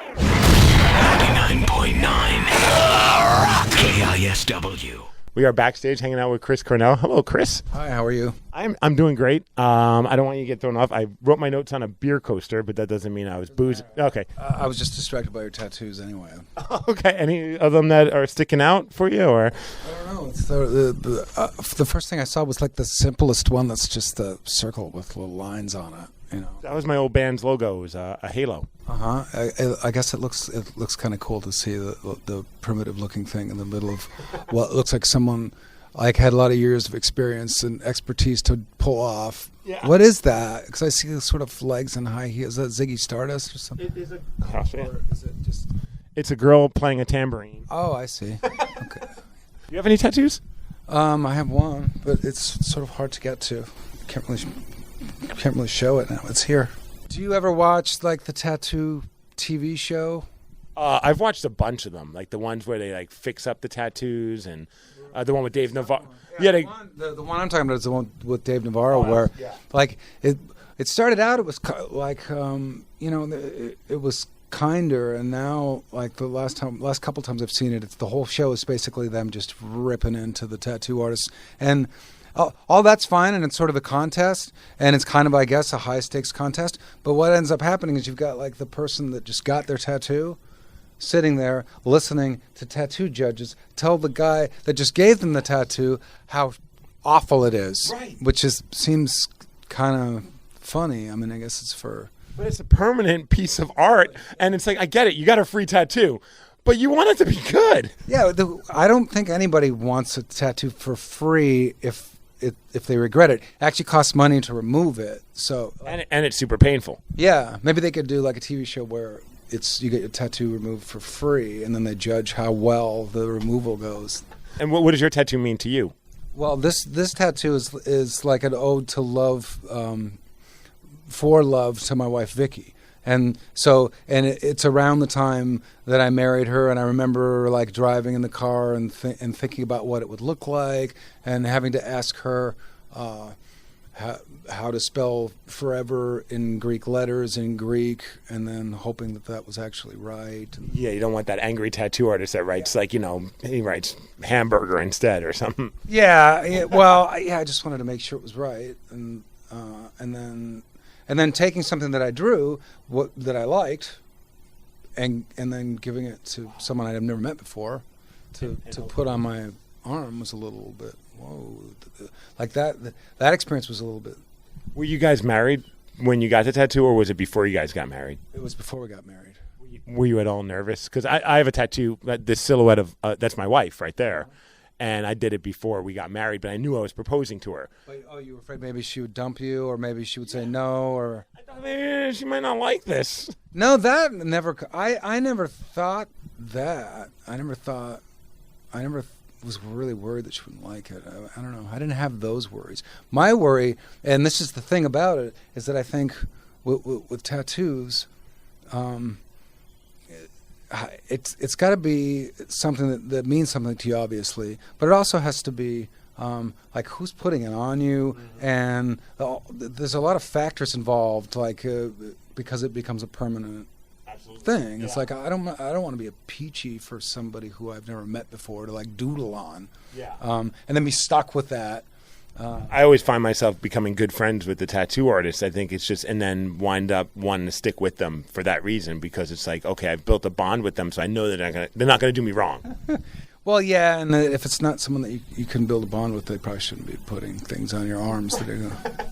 99.9 KISW. We are backstage hanging out with Chris Cornell. Hello, Chris. Hi, how are you? I'm doing great. I don't want you to get thrown off. I wrote my notes on a beer coaster, but that doesn't mean I was boozing. Okay. I was just distracted by your tattoos anyway. Okay. Any of them that are sticking out for you, or? I don't know. It's the first thing I saw was like the simplest one that's just the circle with little lines on it. You know. That was my old band's logo. It was a halo. I guess it looks kind of cool to see the primitive looking thing in the middle of what looks like someone like had a lot of years of experience and expertise to pull off. Yeah. What is that? Because I see sort of legs and high heels. Is that Ziggy Stardust or something? It is or is it just? It's a girl playing a tambourine. Oh, I see. Okay. Do you have any tattoos? I have one, but it's sort of hard to get to. Can't really show it now. It's here. Do you ever watch like the tattoo TV show? I've watched a bunch of them, like the ones where they like fix up the tattoos, and the one with Dave Navarro. Yeah, the one I'm talking about is the one with Dave Navarro, where like it started out. It was like it was kinder, and now like the last couple times I've seen it, it's the whole show is basically them just ripping into the tattoo artists and. All that's fine, and it's sort of a contest, and it's kind of, I guess, a high-stakes contest. But what ends up happening is you've got, like, the person that just got their tattoo sitting there listening to tattoo judges tell the guy that just gave them the tattoo how awful it is, right? Which seems kind of funny. I mean, I guess it's for... But it's a permanent piece of art, and it's like, I get it, you got a free tattoo. But you want it to be good. Yeah, I don't think anybody wants a tattoo for free if they regret it. It actually costs money to remove it. So and it's super painful. Yeah, maybe they could do like a TV show where you get your tattoo removed for free, and then they judge how well the removal goes. And what does your tattoo mean to you? Well, this tattoo is like an ode to love, for love to my wife Vicky. And so, it's around the time that I married her, and I remember like driving in the car and thinking about what it would look like, and having to ask her how to spell forever in Greek letters in Greek, and then hoping that was actually right. Yeah, you don't want that angry tattoo artist that writes like he writes hamburger instead or something. Yeah. Well, I just wanted to make sure it was right, and then taking something that I drew, that I liked, and then giving it to someone I'd never met before, to put on my arm was a little bit, whoa. Like that experience was a little bit. Were you guys married when you got the tattoo, or was it before you guys got married? It was before we got married. Were you at all nervous? Because I have a tattoo, the silhouette of, that's my wife right there. And I did it before we got married, but I knew I was proposing to her. You were afraid maybe she would dump you, or maybe she would say no, or... I thought she might not like this. No, that never... I never thought that. I never was really worried that she wouldn't like it. I don't know. I didn't have those worries. My worry, and this is the thing about it, is that I think with tattoos... It's got to be something that means something to you, obviously, but it also has to be like who's putting it on you, and there's a lot of factors involved, like because it becomes a permanent thing. Yeah. It's like I don't want to be a peachy for somebody who I've never met before to like doodle on, and then be stuck with that. I always find myself becoming good friends with the tattoo artists. I think it's just, and then wind up wanting to stick with them for that reason, because it's like, okay, I've built a bond with them, so I know that they're not going to do me wrong. Well, yeah, and if it's not someone that you can build a bond with, they probably shouldn't be putting things on your arms that are going to